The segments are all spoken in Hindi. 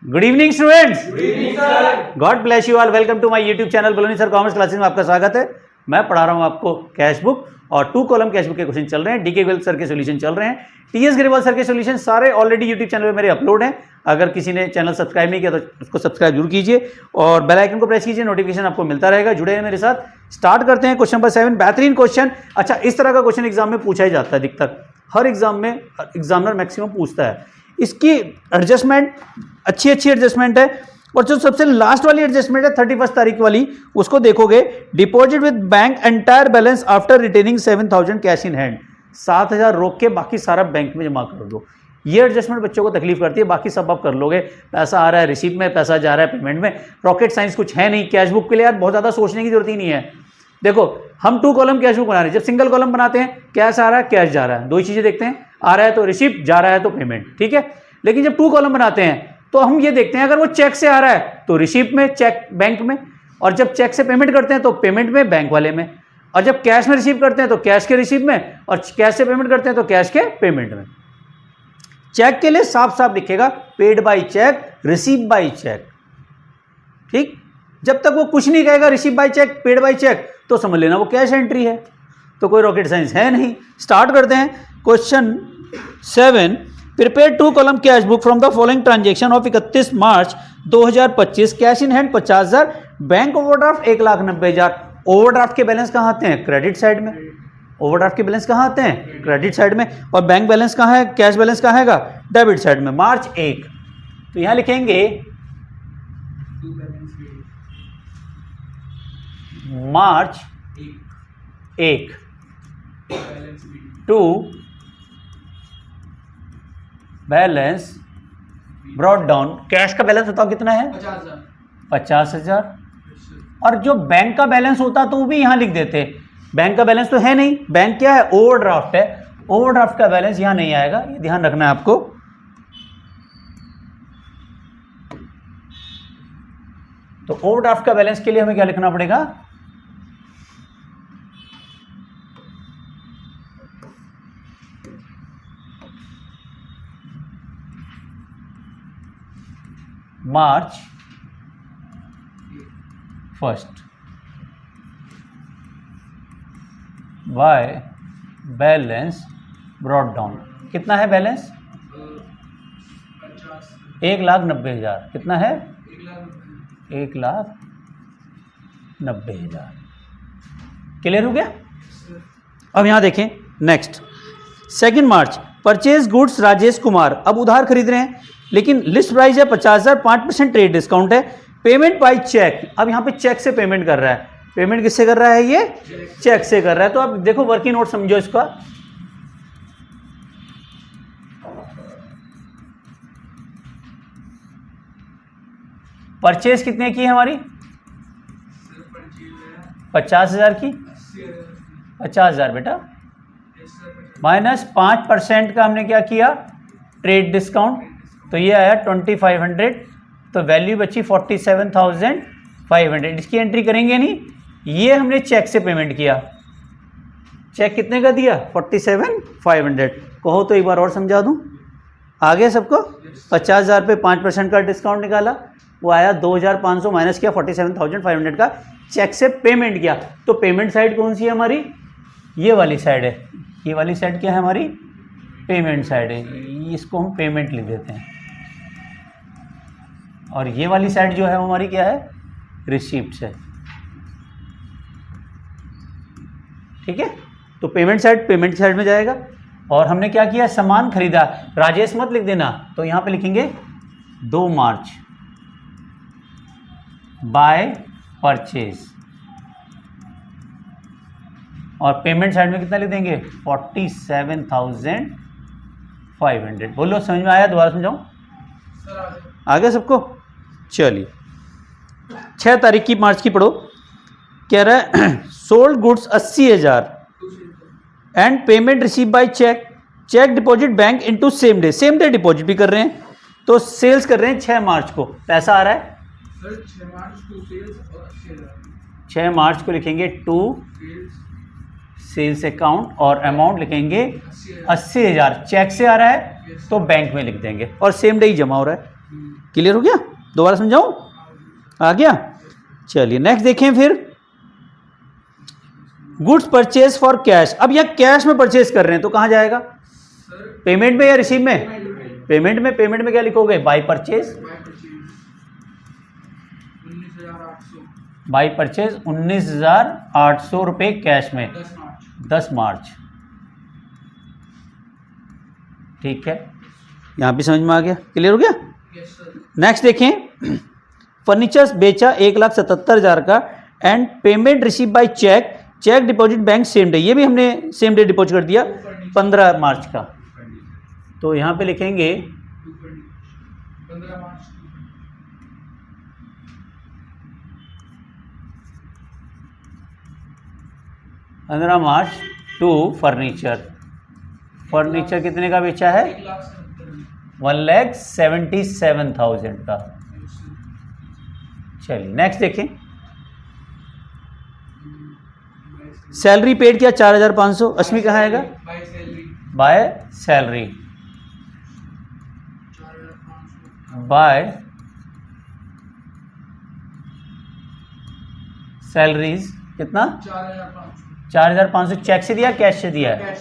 Good evening students, God bless you all. Welcome to my YouTube channel Baloni sir commerce classes में आपका स्वागत है। मैं पढ़ा रहा हूं आपको कैश बुक और 2 कॉलम कैश बुक के क्वेश्चन चल रहे हैं। डीके ग्रेवाल सर के सॉल्यूशन चल रहे हैं। टीएस ग्रेवाल सर के सॉल्यूशन सारे ऑलरेडी यूट्यूब चैनल पे मेरे अपलोड हैं। अगर किसी ने चैनल सब्सक्राइब नहीं किया तो उसको सब्सक्राइब जरूर कीजिए और बेल आइकन को प्रेस कीजिए, नोटिफिकेशन आपको मिलता रहेगा। जुड़े हैं मेरे साथ। स्टार्ट करते हैं क्वेश्चन नंबर 7। बेहतरीन क्वेश्चन। अच्छा, इस तरह का क्वेश्चन एग्जाम में पूछा ही जाता है अधिकतर, हर एग्जाम में एग्जामिनर मैक्सिमम पूछता है। इसकी एडजस्टमेंट अच्छी एडजस्टमेंट है और जो सबसे लास्ट वाली एडजस्टमेंट है 31 तारीख वाली, उसको देखोगे। Deposit with bank entire balance after retaining 7000 cash in hand. 7000 रोक के बाकी सारा बैंक में जमा कर दो। ये एडजस्टमेंट बच्चों को तकलीफ करती है, बाकी सब आप कर लोगे। पैसा आ रहा है रिसीट में, पैसा जा रहा है पेमेंट में। रॉकेट साइंस कुछ है नहीं। कैश बुक के लिए यार बहुत ज़्यादा सोचने की जरूरत ही नहीं है। देखो, हम 2 कॉलम कैश बुक बना रहे हैं। जब सिंगल कॉलम बनाते हैं, कैश आ रहा है कैश जा रहा है, 2 ही चीज़ें देखते हैं, आ रहा है तो रिसीप्ट, जा रहा है तो पेमेंट, ठीक है। लेकिन जब 2 कॉलम बनाते हैं तो हम ये देखते हैं, अगर वो चेक से आ रहा है तो रिसीप्ट में, चेक बैंक में, और जब चेक से पेमेंट करते हैं तो पेमेंट में, बैंक वाले में, और जब कैश में रिसीव करते हैं तो कैश के रिसीप्ट में, और कैश से पेमेंट करते हैं तो कैश के पेमेंट में। चेक के लिए साफ साफ लिखेगा paid by cheque, receive by cheque, ठीक। जब तक वो कुछ नहीं कहेगा receive by cheque, paid by cheque, तो समझ लेना वो कैश एंट्री है। तो कोई रॉकेट साइंस है नहीं। स्टार्ट करते हैं question 7। Prepare 2 column cash book from the following transaction of 31 March 2025। Cash in hand 50,000, bank overdraft 1,90,000। Overdraft के बैलेंस कहाँ आते हैं? क्रेडिट साइड में। ओवरड्राफ्ट के बैलेंस कहाँ आते हैं? क्रेडिट साइड में। और बैंक बैलेंस कहाँ है? कैश बैलेंस कहाँ है? डेबिट साइड में। मार्च 1, तो यहां लिखेंगे March 1 to balance brought down. Cash का बैलेंस बताओ कितना है? 50,000। और जो बैंक का बैलेंस होता तो वो भी यहां लिख देते। बैंक का बैलेंस तो है नहीं। बैंक क्या है? ओवरड्राफ्ट है। ओवरड्राफ्ट का बैलेंस यहां नहीं आएगा, ये ध्यान रखना है आपको। तो ओवरड्राफ्ट का बैलेंस के लिए हमें क्या लिखना पड़ेगा? मार्च 1 बाय बैलेंस ब्रॉट डाउन। कितना है बैलेंस? 1,90,000। कितना है? 1,90,000। क्लियर हो गया? अब यहां देखें नेक्स्ट। 2 मार्च परचेज गुड्स राजेश कुमार। अब उधार खरीद रहे हैं, लेकिन लिस्ट प्राइस है 50,000, 5% ट्रेड डिस्काउंट है। Payment by cheque. अब यहां पे चेक से पेमेंट कर रहा है। पेमेंट किससे कर रहा है? ये चेक से कर रहा है। तो अब देखो वर्किंग नोट समझो इसका। परचेज कितने की है हमारी? 50,000 की। 50,000 बेटा, माइनस 5% का हमने क्या किया? Trade discount. तो ये आया 2500। तो वैल्यू बची 47,500। इसकी एंट्री करेंगे नहीं। ये हमने चेक से पेमेंट किया। चेक कितने का दिया? 47,500। कहो तो एक बार और समझा दूं। आगे सबको 50,000 पे 5% का डिस्काउंट निकाला, वो आया 2,500, माइनस किया 47,500 का, चेक से पेमेंट किया। तो पेमेंट साइड कौन सी है हमारी? ये वाली साइड है। ये वाली साइड क्या है हमारी? पेमेंट साइड है। इसको हम पेमेंट लिख देते हैं। और ये वाली साइड जो है हमारी क्या है? रिसीप्ट है, ठीक है। तो पेमेंट साइड में जाएगा। और हमने क्या किया? सामान खरीदा। राजेश मत लिख देना, तो यहां पे लिखेंगे 2 मार्च बाय परचेज। और पेमेंट साइड में कितना लिख देंगे? 47,500। बोलो, समझ में आया? दोबारा समझाऊं? आगे सबको? चलिए 6 तारीख की मार्च की पढ़ो। कह रहा है sold goods 80,000 and payment receive by cheque. Cheque deposit bank into same day. Same day deposit भी कर रहे हैं। तो सेल्स कर रहे हैं 6 मार्च को। पैसा आ रहा है 6 मार्च को लिखेंगे टू सेल्स अकाउंट और अमाउंट लिखेंगे 80,000। चेक से आ रहा है तो बैंक में लिख देंगे और सेम डे ही जमा हो रहा है। क्लियर हो गया? दोबारा समझाऊं? आ गया? चलिए नेक्स्ट देखें फिर, गुड्स परचेज फॉर कैश। अब यह कैश में परचेज कर रहे हैं तो कहां जाएगा? पेमेंट में या रिसीव में? पेमेंट में। पेमेंट में क्या लिखोगे? By purchase. बाई परचेज 19,800 रुपये कैश में 10 मार्च। ठीक है, यहां भी समझ में आ गया? क्लियर हो गया? नेक्स्ट देखें, फर्नीचर्स बेचा 1,77,000 का and payment receive by cheque, cheque deposit bank same day. ये भी हमने सेम डे डिपॉजिट कर दिया 15 मार्च का। तो यहां पे लिखेंगे 15 मार्च टू फर्नीचर। फर्नीचर कितने का बेचा है? 1,77,000 का। चलिए नेक्स्ट देखें, सैलरी पेड किया 4,500। अश्मी कहाँ आएगा? By salary. बाय सैलरीज कितना? 4,500। चेक से दिया कैश से दिया है?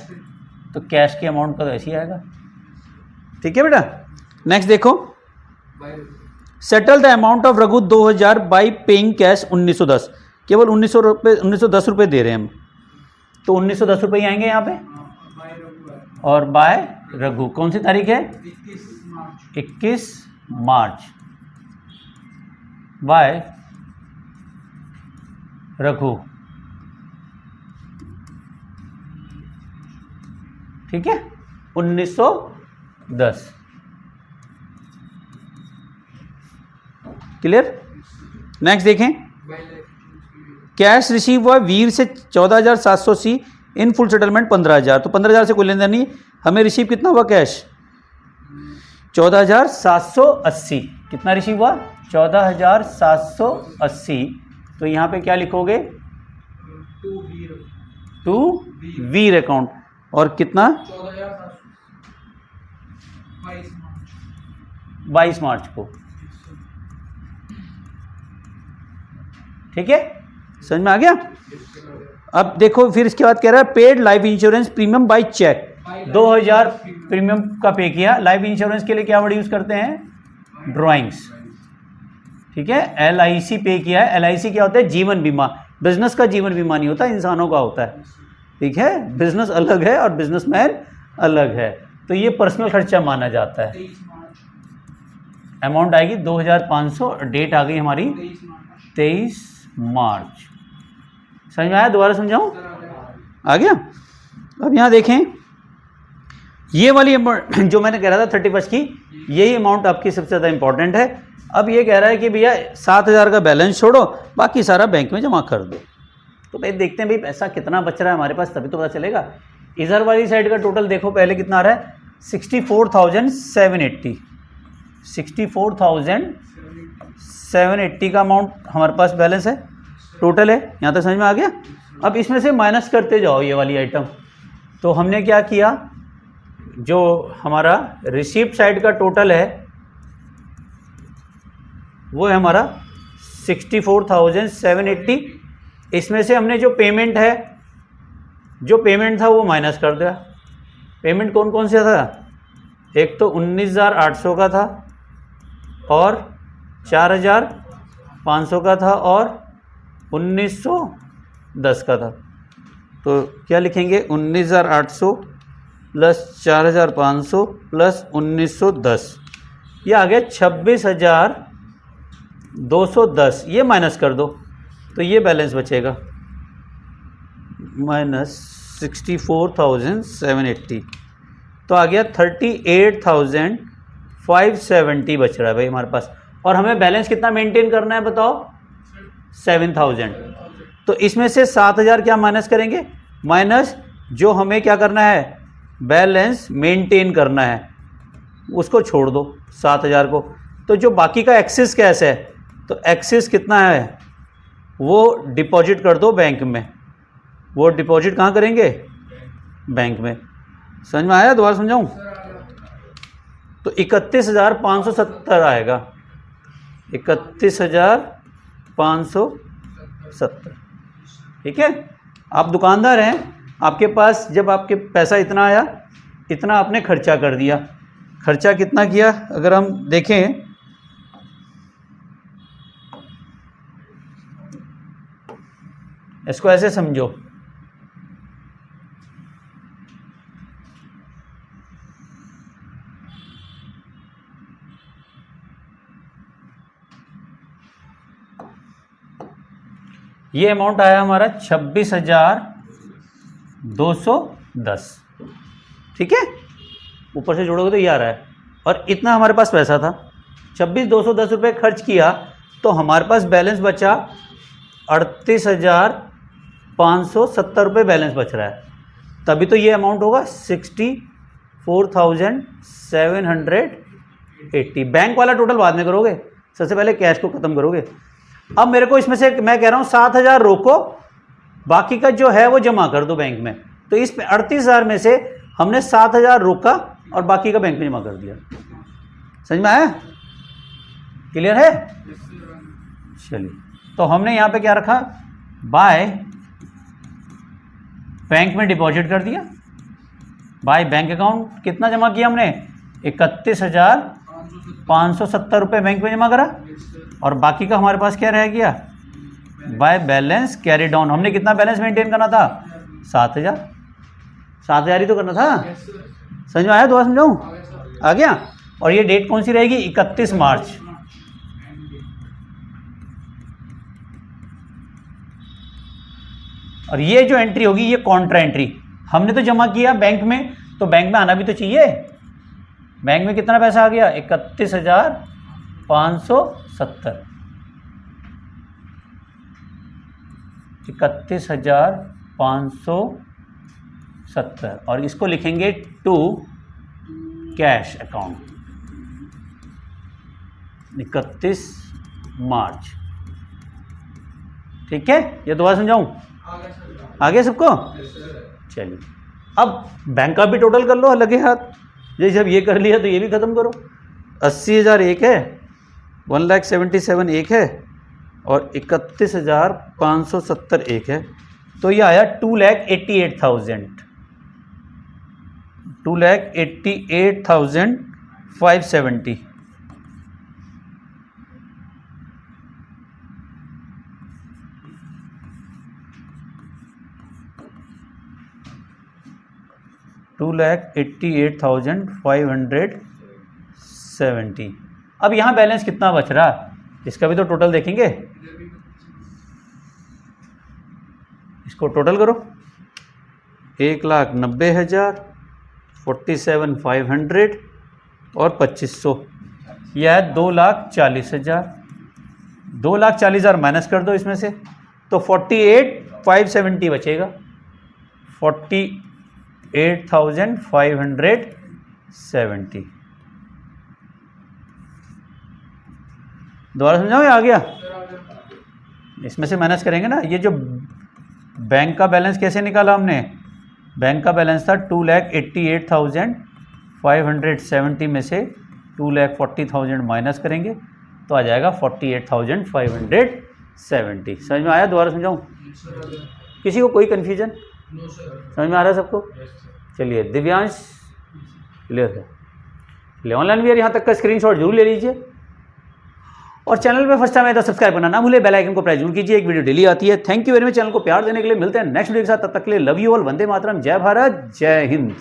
तो कैश के अमाउंट का तो ऐसे ही आएगा। ठीक है बेटा। नेक्स्ट देखो, settle the amount of Raghu 2,000 by paying cash 1910। केवल 1910 रुपये दे रहे हैं हम, तो 1910 रुपये ही आएंगे यहाँ पे। और बाय रघु कौन सी तारीख है? 21 मार्च। बाय रघु। ठीक है, 1910। क्लियर? नेक्स्ट देखें, कैश रिसीव हुआ वीर से 14,780 इन फुल सेटलमेंट 15,000। तो 15,000 से कोई लेन देन नहीं, हमें रिसीव कितना हुआ कैश? 14,780। कितना रिसीव हुआ? 14,780। तो यहाँ पे क्या लिखोगे? To Veer account. और कितना? 22 मार्च को। ठीक है, समझ में आ गया? अब देखो फिर इसके बाद कह रहा है paid life insurance premium by cheque. 2,000 premium का पे किया। लाइफ इंश्योरेंस के लिए क्या वर्ड यूज करते हैं? ड्राइंग्स। ठीक है, LIC पे किया है। LIC क्या होता है? जीवन बीमा। बिजनेस का जीवन बीमा नहीं होता, इंसानों का होता है। ठीक है, बिजनेस अलग है और बिजनेसमैन अलग है। तो ये पर्सनल खर्चा माना जाता है। अमाउंट आएगी 2,500। डेट आ गई हमारी 23 मार्च। समझ में आया? दोबारा समझाऊं? आ गया? अब यहाँ देखें, ये वाली जो मैंने कह रहा था 31 की, यही अमाउंट आपकी सबसे ज़्यादा इंपॉर्टेंट है। अब ये कह रहा है कि भैया 7,000 का बैलेंस छोड़ो, बाकी सारा बैंक में जमा कर दो। तो भाई देखते हैं भाई पैसा कितना बच रहा है हमारे पास, तभी तो पता चलेगा। इधर वाली साइड का टोटल देखो पहले कितना आ रहा है? 64,780। 64,780 का अमाउंट हमारे पास बैलेंस है, टोटल है। यहाँ तक समझ में आ गया? अब इसमें से माइनस करते जाओ ये वाली आइटम। तो हमने क्या किया, जो हमारा रिसीप्ट साइड का टोटल है वो है हमारा 64,780। इसमें से हमने जो पेमेंट था वो माइनस कर दिया। पेमेंट कौन कौन सा था? एक तो 19,800 का था और 4,500 का था और 1,910 का था। तो क्या लिखेंगे? 19,800 प्लस 4,500 प्लस 1,910, ये आ गया 26,210। ये माइनस कर दो तो ये बैलेंस बचेगा माइनस 64,780। तो आ गया 38,570 बच रहा है भाई हमारे पास। और हमें बैलेंस कितना मेंटेन करना है बताओ? 7,000। तो इसमें से 7,000 क्या माइनस करेंगे? माइनस जो हमें क्या करना है? बैलेंस मेंटेन करना है, उसको छोड़ दो 7,000 को। तो जो बाकी का एक्सेस कैश है, तो एक्सेस कितना है वो डिपॉजिट कर दो बैंक में। वो डिपॉजिट कहाँ करेंगे? बैंक में। समझ में आया? दोबारा समझाऊं? तो 31,570 आएगा। 31,570। ठीक है, आप दुकानदार हैं, आपके पास जब आपके पैसा इतना आया, इतना आपने खर्चा कर दिया। खर्चा कितना किया अगर हम देखें, इसको ऐसे समझो, ये अमाउंट आया हमारा 26,210। ठीक है, ऊपर से जोड़ोगे तो ये आ रहा है, और इतना हमारे पास पैसा था, 26,210 रुपये खर्च किया, तो हमारे पास बैलेंस बचा 38,570 रुपये बैलेंस बच रहा है। तभी तो ये अमाउंट होगा 64,780। बैंक वाला टोटल बाद में करोगे, सबसे पहले कैश को ख़त्म करोगे। अब मेरे को इसमें से मैं कह रहा हूँ 7,000 रोको, बाकी का जो है वो जमा कर दो बैंक में। तो इस 38,000 में से हमने 7,000 रोका और बाकी का बैंक में जमा कर दिया। समझ में आया? क्लियर है? चलिए, तो हमने यहाँ पे क्या रखा, बाय बैंक में डिपॉजिट कर दिया। बाय बैंक अकाउंट कितना जमा किया हमने, 31,570 रुपये बैंक में जमा करा, और बाकी का हमारे पास क्या रह गया, बाय बैलेंस कैरी डाउन। हमने कितना बैलेंस मेंटेन करना था, 7,000 ही तो करना था। समझ में आया? दोबारा समझाऊं? आ गया? और ये डेट कौन सी रहेगी, 31 मार्च। और ये जो एंट्री होगी ये कॉन्ट्रा एंट्री। हमने तो जमा किया बैंक में, तो बैंक में आना भी तो चाहिए। बैंक में कितना पैसा आ गया, 31,570। 31,570, और इसको लिखेंगे टू कैश अकाउंट, 31 मार्च। ठीक है, ये दोबारा समझाऊं? आगे सबको? चलिए, अब बैंक का भी टोटल कर लो लगे हाथ। जैसे जब ये कर लिया तो ये भी खत्म करो। 80,000 एक है, 1,77,000 एक है, और 31,570 एक है, तो ये आया 2,88,000, 2,88,570। $2,88,570। अब यहाँ बैलेंस कितना बच रहा, इसका भी तो टोटल देखेंगे। इसको टोटल करो, 1,90,000, 47,500 और 2,500, यह है 2,40,000। 2,40,000 माइनस कर दो इसमें से, तो 48,570 बचेगा। 48,570। दोबारा समझाओ, ये आ गया? इसमें से माइनस करेंगे ना। ये जो बैंक का बैलेंस कैसे निकाला हमने, बैंक का बैलेंस था 2,88,570 में से 2,40,000 माइनस करेंगे तो आ जाएगा 48,570। समझ में आया? दोबारा समझाऊं? किसी को कोई कन्फ्यूजन? समझ में आ रहा है सबको? चलिए, दिव्यांश क्लियर है? चलिए, ऑनलाइन भी यहाँ तक का स्क्रीनशॉट जरूर ले लीजिए, और चैनल पे फर्स्ट टाइम आए तो सब्सक्राइब करना ना भूले, बेल आइकन को प्रेस जरूर कीजिए। एक वीडियो डेली आती है। Thank you very much channel को प्यार देने के लिए। मिलते हैं नेक्स्ट वीडियो के साथ, तब तक के लिए love you all, Vande Mataram, जय भारत, जय हिंद।